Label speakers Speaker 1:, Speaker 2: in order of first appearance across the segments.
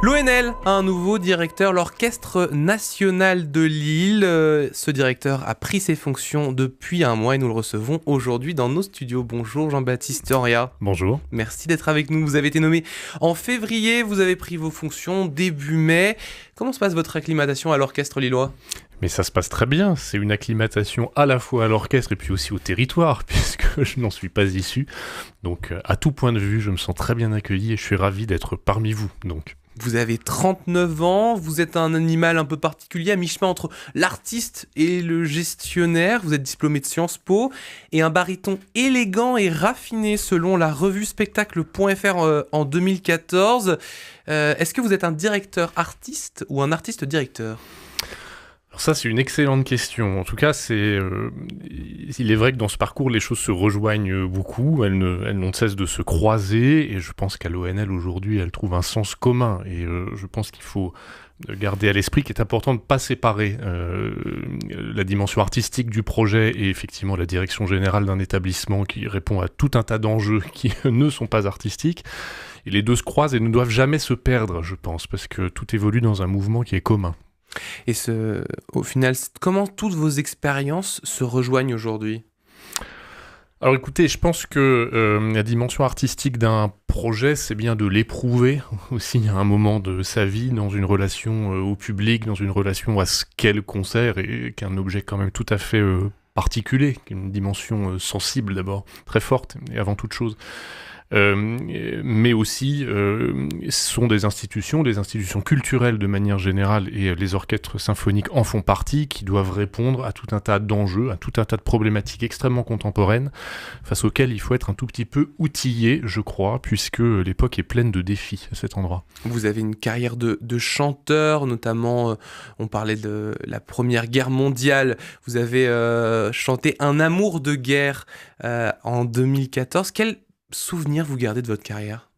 Speaker 1: L'ONL a un nouveau directeur, l'Orchestre national de Lille. Ce directeur a pris ses fonctions depuis un mois et nous le recevons aujourd'hui dans nos studios. Bonjour Jean-Baptiste Oria.
Speaker 2: Bonjour.
Speaker 1: Merci d'être avec nous. Vous avez été nommé en février, vous avez pris vos fonctions début mai. Comment se passe votre acclimatation à l'Orchestre lillois ?
Speaker 2: Mais ça se passe très bien, c'est une acclimatation à la fois à l'orchestre et puis aussi au territoire, puisque je n'en suis pas issu. Donc à tout point de vue, je me sens très bien accueilli et je suis ravi d'être parmi vous. Donc.
Speaker 1: Vous avez 39 ans, vous êtes un animal un peu particulier, à mi-chemin entre l'artiste et le gestionnaire. Vous êtes diplômé de Sciences Po et un baryton élégant et raffiné selon la revue spectacle.fr en 2014. Est-ce que vous êtes un directeur artiste ou un artiste directeur ?
Speaker 2: Alors ça, c'est une excellente question. En tout cas, il est vrai que dans ce parcours, les choses se rejoignent beaucoup. Elles n'ont de cesse de se croiser. Et je pense qu'à l'ONL, aujourd'hui, elles trouvent un sens commun. Et je pense qu'il faut garder à l'esprit qu'il est important de ne pas séparer la dimension artistique du projet et effectivement la direction générale d'un établissement qui répond à tout un tas d'enjeux qui ne sont pas artistiques. Et les deux se croisent et ne doivent jamais se perdre, je pense, parce que tout évolue dans un mouvement qui est commun.
Speaker 1: Et au final, comment toutes vos expériences se rejoignent aujourd'hui ?
Speaker 2: Alors écoutez, je pense que la dimension artistique d'un projet, c'est bien de l'éprouver aussi à un moment de sa vie, dans une relation au public, dans une relation à ce qu'est le concert, et qu'un objet quand même tout à fait particulier, une dimension sensible d'abord, très forte, et avant toute chose. Mais aussi ce sont des institutions culturelles de manière générale, et les orchestres symphoniques en font partie, qui doivent répondre à tout un tas d'enjeux, à tout un tas de problématiques extrêmement contemporaines, face auxquelles il faut être un tout petit peu outillé, je crois, puisque l'époque est pleine de défis à cet endroit.
Speaker 1: Vous avez une carrière de chanteur, notamment, on parlait de la Première Guerre mondiale, vous avez chanté Un amour de guerre en 2014. Quel souvenir vous gardez de votre carrière ?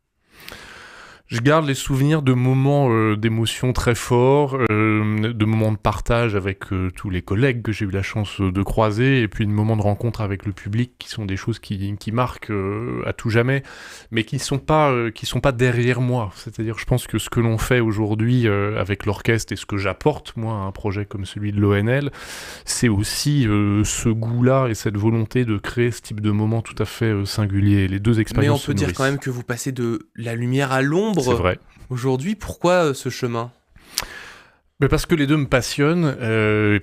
Speaker 2: Je garde les souvenirs de moments d'émotion très forts, de moments de partage avec tous les collègues que j'ai eu la chance de croiser, et puis de moments de rencontre avec le public qui sont des choses qui marquent à tout jamais, mais qui sont pas derrière moi. C'est-à-dire, je pense que ce que l'on fait aujourd'hui avec l'orchestre et ce que j'apporte moi à un projet comme celui de l'ONL, c'est aussi ce goût-là et cette volonté de créer ce type de moment tout à fait singulier. Les deux expériences.
Speaker 1: Mais on peut dire quand même que vous passez de la lumière à l'ombre.
Speaker 2: C'est vrai.
Speaker 1: Aujourd'hui, pourquoi ce chemin ?
Speaker 2: Mais parce que les deux me passionnent,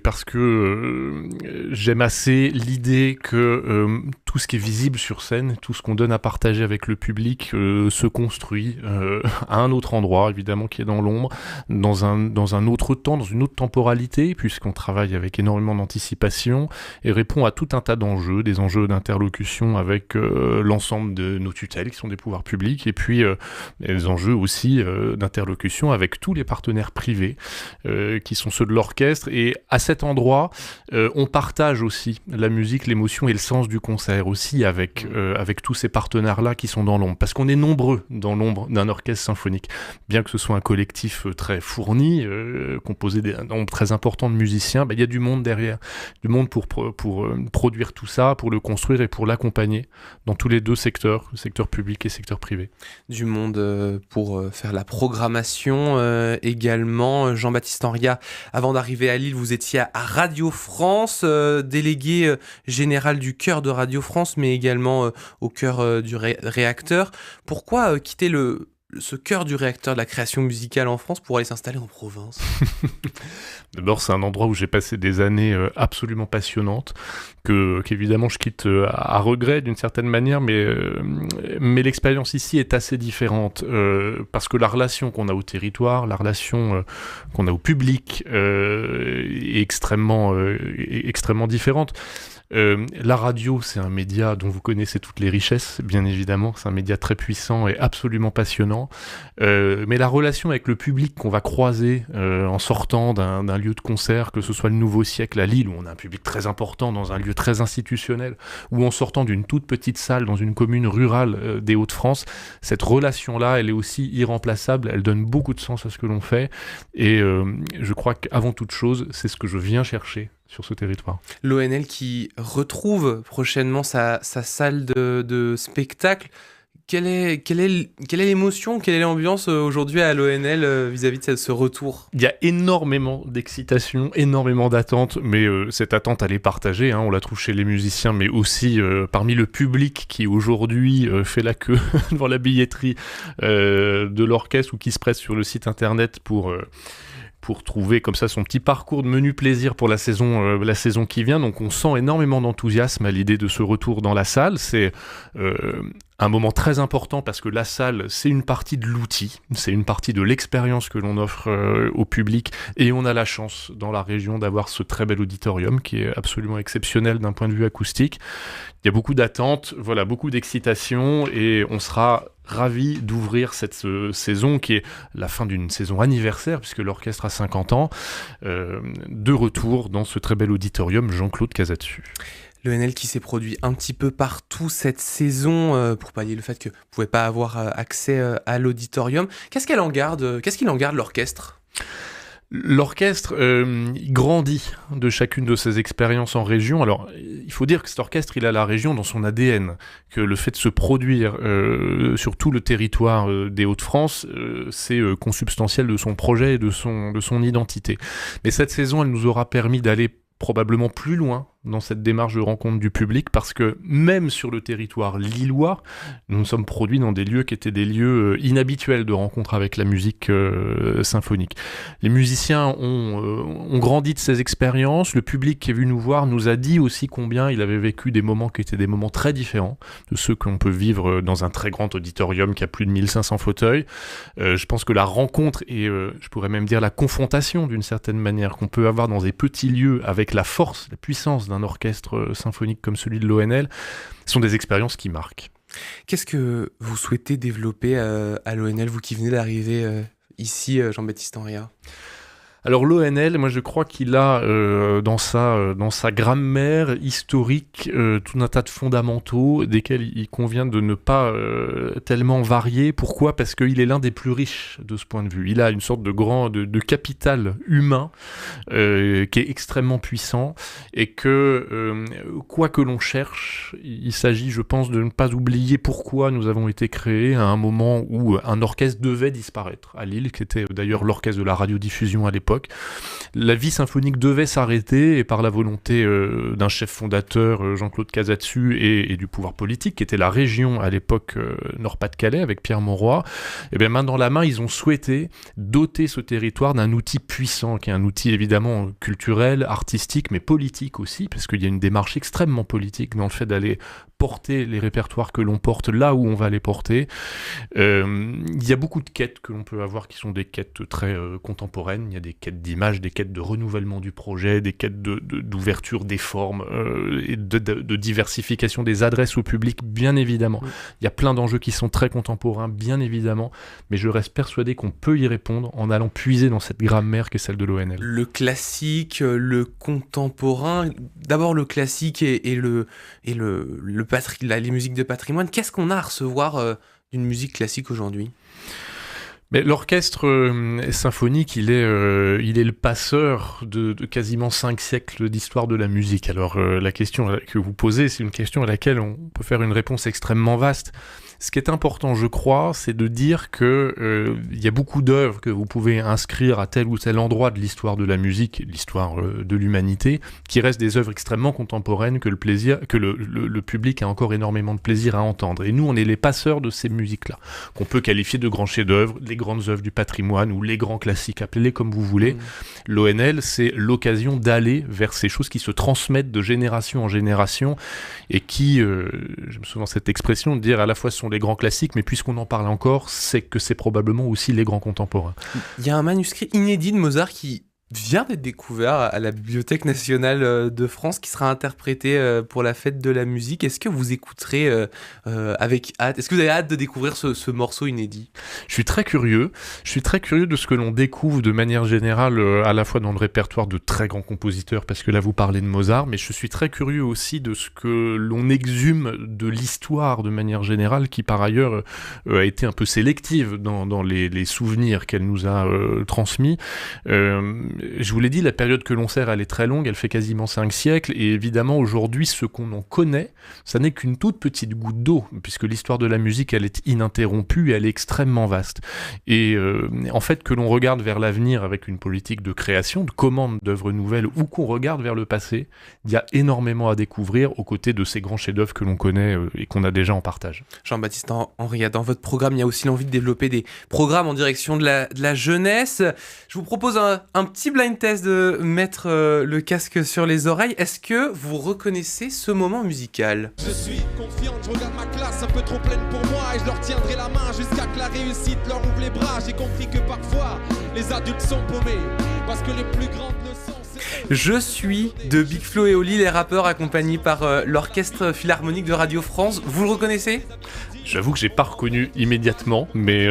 Speaker 2: parce que j'aime assez l'idée que tout ce qui est visible sur scène, tout ce qu'on donne à partager avec le public se construit à un autre endroit, évidemment, qui est dans l'ombre, dans un autre temps, dans une autre temporalité, puisqu'on travaille avec énormément d'anticipation et répond à tout un tas d'enjeux, des enjeux d'interlocution avec l'ensemble de nos tutelles, qui sont des pouvoirs publics, et puis des enjeux aussi d'interlocution avec tous les partenaires privés, qui sont ceux de l'orchestre, et à cet endroit on partage aussi la musique, l'émotion et le sens du concert aussi avec tous ces partenaires-là qui sont dans l'ombre, parce qu'on est nombreux dans l'ombre d'un orchestre symphonique, bien que ce soit un collectif très fourni, composé d'un nombre très important de musiciens, il y a du monde derrière, du monde pour produire tout ça, pour le construire et pour l'accompagner dans tous les deux secteurs, le secteur public et le secteur privé.
Speaker 1: Du monde pour faire la programmation également. Jean-Baptiste Oria, avant d'arriver à Lille, vous étiez à Radio France, délégué général du chœur de Radio France, mais également au chœur du réacteur. Pourquoi quitter ce cœur du réacteur de la création musicale en France pour aller s'installer en province ?
Speaker 2: D'abord, c'est un endroit où j'ai passé des années absolument passionnantes, qu'évidemment je quitte à regret d'une certaine manière, mais l'expérience ici est assez différente, parce que la relation qu'on a au territoire, la relation qu'on a au public est extrêmement différente. La radio, c'est un média dont vous connaissez toutes les richesses, bien évidemment. C'est un média très puissant et absolument passionnant. Mais la relation avec le public qu'on va croiser en sortant d'un lieu de concert, que ce soit le Nouveau Siècle à Lille, où on a un public très important, dans un lieu très institutionnel, ou en sortant d'une toute petite salle dans une commune rurale des Hauts-de-France, cette relation-là, elle est aussi irremplaçable. Elle donne beaucoup de sens à ce que l'on fait. Et je crois qu'avant toute chose, c'est ce que je viens chercher sur ce territoire.
Speaker 1: L'ONL qui retrouve prochainement sa salle de spectacle. quelle est l'émotion, quelle est l'ambiance aujourd'hui à l'ONL vis-à-vis de ce retour ?
Speaker 2: Il y a énormément d'excitation, énormément d'attente, mais cette attente elle est partagée, on la trouve chez les musiciens, mais aussi parmi le public qui aujourd'hui fait la queue devant la billetterie de l'orchestre ou qui se presse sur le site internet pour trouver comme ça son petit parcours de menu plaisir pour la saison qui vient. Donc on sent énormément d'enthousiasme à l'idée de ce retour dans la salle. C'est un moment très important parce que la salle, c'est une partie de l'outil, c'est une partie de l'expérience que l'on offre au public, et on a la chance dans la région d'avoir ce très bel auditorium qui est absolument exceptionnel d'un point de vue acoustique. Il y a beaucoup d'attentes, voilà, beaucoup d'excitation, et on sera ravis d'ouvrir cette saison qui est la fin d'une saison anniversaire puisque l'orchestre a 50 ans, de retour dans ce très bel auditorium Jean-Claude Casatsu.
Speaker 1: L'ONL qui s'est produit un petit peu partout cette saison pour pallier le fait que vous ne pouvez pas avoir accès à l'auditorium. Qu'est-ce qu'il en garde l'orchestre ?
Speaker 2: L'orchestre il grandit de chacune de ses expériences en région. Alors, il faut dire que cet orchestre, il a la région dans son ADN, que le fait de se produire sur tout le territoire des Hauts-de-France, c'est consubstantiel de son projet et de son identité. Mais cette saison, elle nous aura permis d'aller probablement plus loin dans cette démarche de rencontre du public, parce que même sur le territoire lillois, nous nous sommes produits dans des lieux qui étaient des lieux inhabituels de rencontre avec la musique symphonique. Les musiciens ont grandi de ces expériences, le public qui est venu nous voir nous a dit aussi combien il avait vécu des moments qui étaient des moments très différents de ceux qu'on peut vivre dans un très grand auditorium qui a plus de 1500 fauteuils. Je pense que la rencontre et je pourrais même dire la confrontation d'une certaine manière qu'on peut avoir dans des petits lieux avec la force, la puissance d'un orchestre symphonique comme celui de l'ONL, sont des expériences qui marquent.
Speaker 1: Qu'est-ce que vous souhaitez développer à l'ONL, vous qui venez d'arriver ici, Jean-Baptiste Henriat ?
Speaker 2: Alors l'ONL, moi je crois qu'il a dans sa grammaire historique tout un tas de fondamentaux desquels il convient de ne pas tellement varier. Pourquoi ? Parce qu'il est l'un des plus riches de ce point de vue. Il a une sorte de capital humain qui est extrêmement puissant, et que quoi que l'on cherche, il s'agit, je pense, de ne pas oublier pourquoi nous avons été créés à un moment où un orchestre devait disparaître à Lille, qui était d'ailleurs l'orchestre de la radiodiffusion à l'époque. La vie symphonique devait s'arrêter, et par la volonté d'un chef fondateur, Jean-Claude Casatsu, et du pouvoir politique, qui était la région à l'époque Nord-Pas-de-Calais, avec Pierre Mauroy, et bien main dans la main, ils ont souhaité doter ce territoire d'un outil puissant, qui est un outil évidemment culturel, artistique, mais politique aussi, parce qu'il y a une démarche extrêmement politique dans le fait d'aller porter les répertoires que l'on porte là où on va les porter. Il y a beaucoup de quêtes que l'on peut avoir qui sont des quêtes très contemporaines. Il y a des quêtes d'image, des quêtes de renouvellement du projet, des quêtes d'ouverture des formes et de diversification des adresses au public, bien évidemment. Oui. Il y a plein d'enjeux qui sont très contemporains, bien évidemment, mais je reste persuadé qu'on peut y répondre en allant puiser dans cette grammaire qui est celle de l'ONL.
Speaker 1: Le classique, le contemporain, d'abord le classique et les musiques de patrimoine. Qu'est-ce qu'on a à recevoir d'une musique classique aujourd'hui ?
Speaker 2: Mais l'orchestre symphonique, il est le passeur de quasiment 5 siècles d'histoire de la musique. Alors la question que vous posez, c'est une question à laquelle on peut faire une réponse extrêmement vaste. Ce qui est important, je crois, c'est de dire que y a beaucoup d'œuvres que vous pouvez inscrire à tel ou tel endroit de l'histoire de la musique, l'histoire de l'humanité, qui restent des œuvres extrêmement contemporaines que le public a encore énormément de plaisir à entendre. Et nous, on est les passeurs de ces musiques-là, qu'on peut qualifier de grands chefs-d'œuvre, les grandes œuvres du patrimoine ou les grands classiques, appelez-les comme vous voulez. L'ONL, c'est l'occasion d'aller vers ces choses qui se transmettent de génération en génération et qui, j'aime souvent cette expression de dire à la fois ce sont les grands classiques, mais puisqu'on en parle encore, c'est que c'est probablement aussi les grands contemporains.
Speaker 1: Il y a un manuscrit inédit de Mozart qui vient d'être découvert à la Bibliothèque nationale de France, qui sera interprété pour la fête de la musique. Est-ce que vous écouterez avec hâte ? Est-ce que vous avez hâte de découvrir ce morceau inédit ?
Speaker 2: Je suis très curieux de ce que l'on découvre de manière générale, à la fois dans le répertoire de très grands compositeurs, parce que là vous parlez de Mozart, mais je suis très curieux aussi de ce que l'on exhume de l'histoire de manière générale, qui par ailleurs a été un peu sélective dans les souvenirs qu'elle nous a transmis. je vous l'ai dit, la période que l'on sert, elle est très longue, elle fait quasiment 5 siècles, et évidemment, aujourd'hui, ce qu'on en connaît, ça n'est qu'une toute petite goutte d'eau, puisque l'histoire de la musique, elle est ininterrompue, et elle est extrêmement vaste. Et en fait, que l'on regarde vers l'avenir avec une politique de création, de commande d'œuvres nouvelles, ou qu'on regarde vers le passé, il y a énormément à découvrir aux côtés de ces grands chefs-d'œuvre que l'on connaît et qu'on a déjà en partage.
Speaker 1: Jean-Baptiste Henriat, dans votre programme, il y a aussi l'envie de développer des programmes en direction de la jeunesse. Je vous propose un petit blind test de mettre le casque sur les oreilles. Est-ce que vous reconnaissez ce moment musical ?
Speaker 3: Je suis confiante, je regarde ma classe un peu trop pleine pour moi et je leur tiendrai la main jusqu'à que la réussite leur ouvre les bras. J'ai compris que parfois les adultes sont paumés parce que les plus grandes leçons...
Speaker 1: Je suis de Big Flo et Oli, les rappeurs accompagnés par l'Orchestre Philharmonique de Radio France. Vous le reconnaissez ?
Speaker 2: J'avoue que j'ai pas reconnu immédiatement, mais...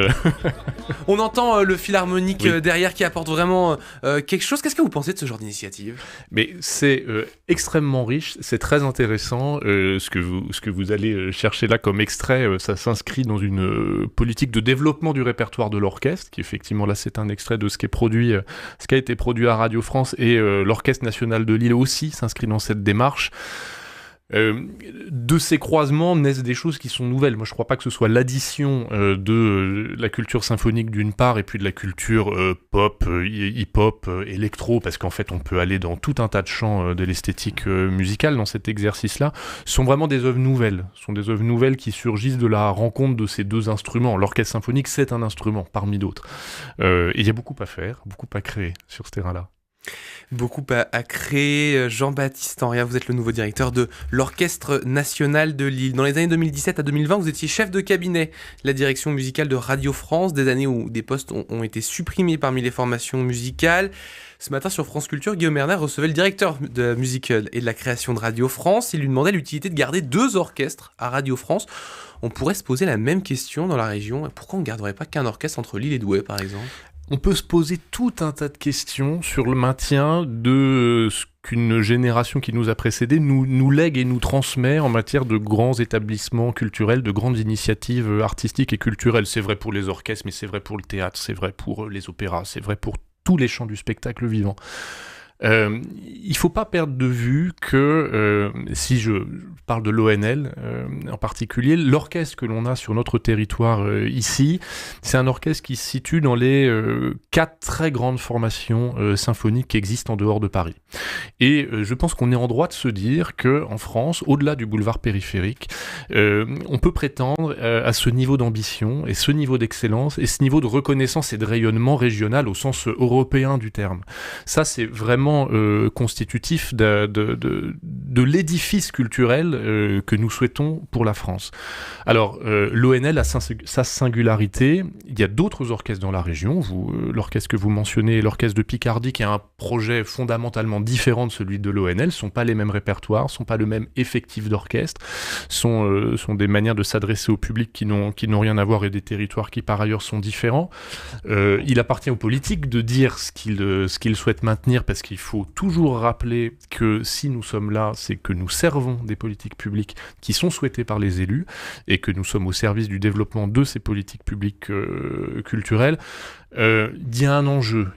Speaker 1: On entend le Philharmonique derrière qui apporte vraiment quelque chose. Qu'est-ce que vous pensez de ce genre d'initiative ?
Speaker 2: Mais c'est extrêmement riche, c'est très intéressant. Ce que vous allez chercher là comme extrait, ça s'inscrit dans une politique de développement du répertoire de l'orchestre, qui effectivement là c'est un extrait de ce qui a été produit à Radio France, et l'Orchestre National de Lille aussi s'inscrit dans cette démarche. De ces croisements naissent des choses qui sont nouvelles. Moi, je ne crois pas que ce soit l'addition de la culture symphonique d'une part et puis de la culture pop, hip-hop, électro, parce qu'en fait, on peut aller dans tout un tas de champs de l'esthétique musicale dans cet exercice-là. Ce sont vraiment des œuvres nouvelles. Ce sont des œuvres nouvelles qui surgissent de la rencontre de ces deux instruments. L'orchestre symphonique, c'est un instrument parmi d'autres. Et il y a beaucoup à faire, beaucoup à créer sur ce terrain-là.
Speaker 1: Beaucoup à créer. Jean-Baptiste Henriat, vous êtes le nouveau directeur de l'Orchestre National de Lille. Dans les années 2017 à 2020, vous étiez chef de cabinet de la direction musicale de Radio France, des années où des postes ont été supprimés parmi les formations musicales. Ce matin sur France Culture, Guillaume Erner recevait le directeur de la musique et de la création de Radio France. Il lui demandait l'utilité de garder 2 orchestres à Radio France. On pourrait se poser la même question dans la région. Pourquoi on ne garderait pas qu'un orchestre entre Lille et Douai, par exemple ?
Speaker 2: On peut se poser tout un tas de questions sur le maintien de ce qu'une génération qui nous a précédés nous lègue et nous transmet en matière de grands établissements culturels, de grandes initiatives artistiques et culturelles. C'est vrai pour les orchestres, mais c'est vrai pour le théâtre, c'est vrai pour les opéras, c'est vrai pour tous les champs du spectacle vivant. Il ne faut pas perdre de vue que, si je parle de l'ONL en particulier, l'orchestre que l'on a sur notre territoire ici, c'est un orchestre qui se situe dans les 4 très grandes formations symphoniques qui existent en dehors de Paris. Et je pense qu'on est en droit de se dire qu'en France, au-delà du boulevard périphérique, on peut prétendre à ce niveau d'ambition et ce niveau d'excellence et ce niveau de reconnaissance et de rayonnement régional au sens européen du terme. Ça, c'est vraiment constitutif de l'édifice culturel que nous souhaitons pour la France. Alors, l'ONL a sa singularité. Il y a d'autres orchestres dans la région. L'orchestre que vous mentionnez, l'orchestre de Picardie, qui a un projet fondamentalement différent de celui de l'ONL, ne sont pas les mêmes répertoires, ne sont pas le même effectif d'orchestre, sont des manières de s'adresser au public qui n'ont rien à voir et des territoires qui par ailleurs sont différents. Il appartient aux politiques de dire ce qu'ils souhaitent maintenir, parce qu'il faut toujours rappeler que si nous sommes là, c'est que nous servons des politiques publiques qui sont souhaitées par les élus et que nous sommes au service du développement de ces politiques publiques culturelles. Il y a un enjeu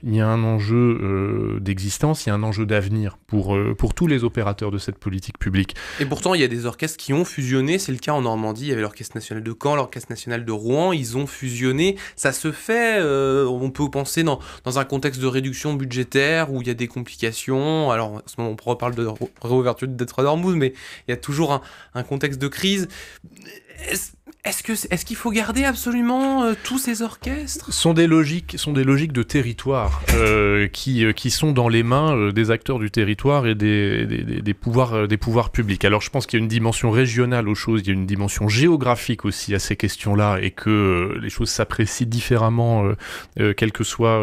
Speaker 2: d'existence, il y a un enjeu d'avenir pour tous les opérateurs de cette politique publique.
Speaker 1: Et pourtant, il y a des orchestres qui ont fusionné, c'est le cas en Normandie, il y avait l'Orchestre National de Caen, l'Orchestre National de Rouen, ils ont fusionné, ça se fait, on peut penser dans un contexte de réduction budgétaire où il y a des complications, alors en ce moment on reparle de réouverture de Détroit d'Ormuz, mais il y a toujours un contexte de crise. Est-ce qu'il faut garder absolument tous ces orchestres ?
Speaker 2: Sont des logiques de territoire qui sont dans les mains des acteurs du territoire et des pouvoirs publics. Alors je pense qu'il y a une dimension régionale aux choses, il y a une dimension géographique aussi à ces questions-là, et que les choses s'apprécient différemment quels que soient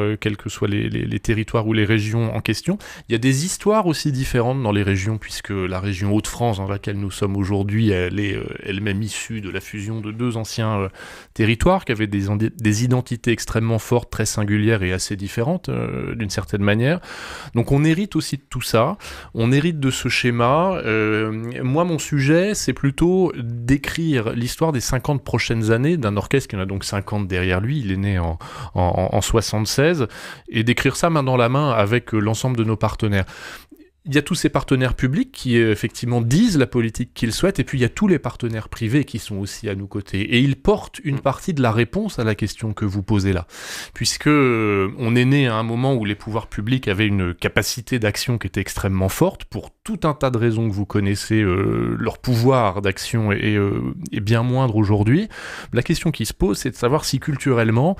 Speaker 2: les territoires ou les régions en question. Il y a des histoires aussi différentes dans les régions, puisque la région Hauts-de-France dans laquelle nous sommes aujourd'hui, elle est elle-même issue de la fusion de de deux anciens territoires qui avaient des identités extrêmement fortes, très singulières et assez différentes d'une certaine manière. Donc on hérite aussi de tout ça, on hérite de ce schéma. Moi, mon sujet, c'est plutôt d'écrire l'histoire des 50 prochaines années d'un orchestre qui en a donc 50 derrière lui, il est né en 76, et d'écrire ça main dans la main avec l'ensemble de nos partenaires. Il y a tous ces partenaires publics qui effectivement disent la politique qu'ils souhaitent, et puis il y a tous les partenaires privés qui sont aussi à nos côtés. Et ils portent une partie de la réponse à la question que vous posez là. Puisque on est né à un moment où les pouvoirs publics avaient une capacité d'action qui était extrêmement forte, pour tout un tas de raisons que vous connaissez, leur pouvoir d'action est bien moindre aujourd'hui. La question qui se pose, c'est de savoir si culturellement,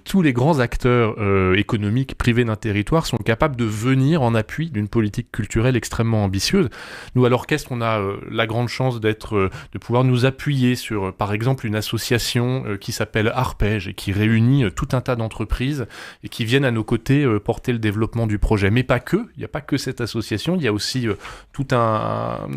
Speaker 2: tous les grands acteurs économiques privés d'un territoire sont capables de venir en appui d'une politique culturelle extrêmement ambitieuse. Nous, à l'orchestre, on a la grande chance de pouvoir nous appuyer sur, par exemple, une association qui s'appelle Arpège et qui réunit tout un tas d'entreprises et qui viennent à nos côtés porter le développement du projet. Mais pas que, il n'y a pas que cette association, il y a aussi tout un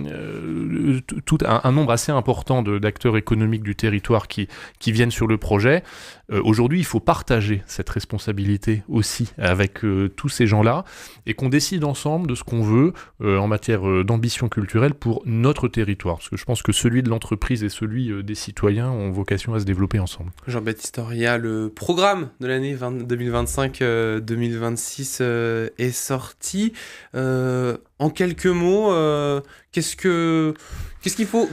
Speaker 2: nombre assez important d'acteurs économiques du territoire qui viennent sur le projet. Aujourd'hui, il faut partager cette responsabilité aussi avec tous ces gens-là et qu'on décide ensemble de ce qu'on veut en matière d'ambition culturelle pour notre territoire. Parce que je pense que celui de l'entreprise et celui des citoyens ont vocation à se développer ensemble.
Speaker 1: Jean-Baptiste Oria, le programme de l'année 2025-2026 est sorti. En quelques mots, qu'est-ce qu'il faut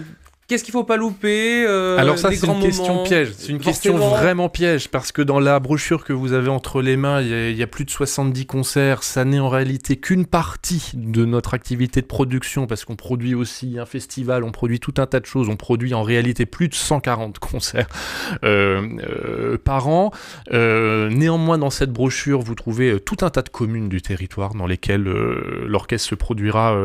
Speaker 1: pas louper
Speaker 2: Alors ça, c'est une question piège. C'est une question vraiment piège, parce que dans la brochure que vous avez entre les mains, il y a plus de 70 concerts. Ça n'est en réalité qu'une partie de notre activité de production, parce qu'on produit aussi un festival, on produit tout un tas de choses. On produit en réalité plus de 140 concerts par an. Néanmoins, dans cette brochure, vous trouvez tout un tas de communes du territoire dans lesquelles l'orchestre se produira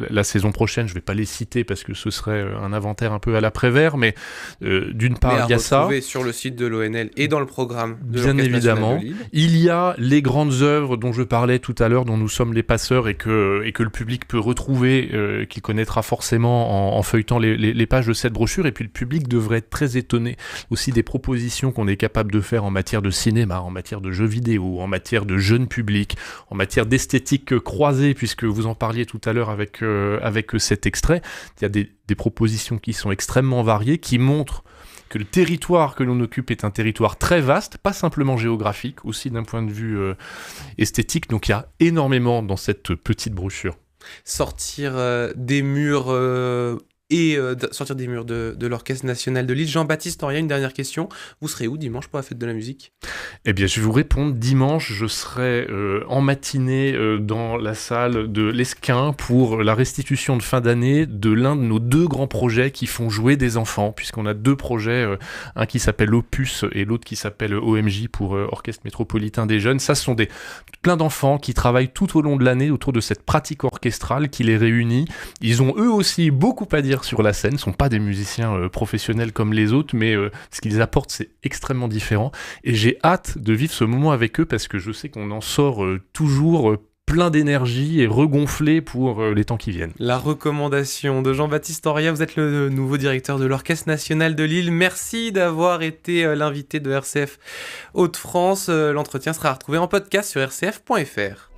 Speaker 2: la saison prochaine. Je ne vais pas les citer parce que ce serait un inventaire un peu à l'après-vert, mais d'une part, il y a ça.
Speaker 1: Retrouver sur le site de l'ONL et dans le programme de
Speaker 2: bien évidemment.
Speaker 1: De Lille.
Speaker 2: Il y a les grandes œuvres dont je parlais tout à l'heure, dont nous sommes les passeurs et que le public peut retrouver, qu'il connaîtra forcément en feuilletant les pages de cette brochure. Et puis le public devrait être très étonné aussi des propositions qu'on est capable de faire en matière de cinéma, en matière de jeux vidéo, en matière de jeunes publics, en matière d'esthétique croisée, puisque vous en parliez tout à l'heure avec cet extrait. Il y a des propositions qui sont extrêmement variées, qui montrent que le territoire que l'on occupe est un territoire très vaste, pas simplement géographique, aussi d'un point de vue esthétique. Donc il y a énormément dans cette petite brochure.
Speaker 1: Sortir des murs sortir des murs de l'Orchestre National de Lille. Jean-Baptiste Oria, une dernière question. Vous serez où dimanche pour la fête de la musique ?
Speaker 2: Eh bien, je vais vous répondre. Dimanche, je serai en matinée dans la salle de l'Esquin pour la restitution de fin d'année de l'un de nos deux grands projets qui font jouer des enfants, puisqu'on a deux projets, un qui s'appelle Opus et l'autre qui s'appelle OMJ pour Orchestre Métropolitain des Jeunes. Ça, ce sont plein d'enfants qui travaillent tout au long de l'année autour de cette pratique orchestrale qui les réunit. Ils ont eux aussi beaucoup à dire sur la scène, ne sont pas des musiciens professionnels comme les autres, mais ce qu'ils apportent, c'est extrêmement différent. Et j'ai hâte de vivre ce moment avec eux parce que je sais qu'on en sort toujours plein d'énergie et regonflé pour les temps qui viennent.
Speaker 1: La recommandation de Jean-Baptiste Oria, vous êtes le nouveau directeur de l'Orchestre National de Lille. Merci d'avoir été l'invité de RCF Hauts-de-France. L'entretien sera retrouvé en podcast sur rcf.fr.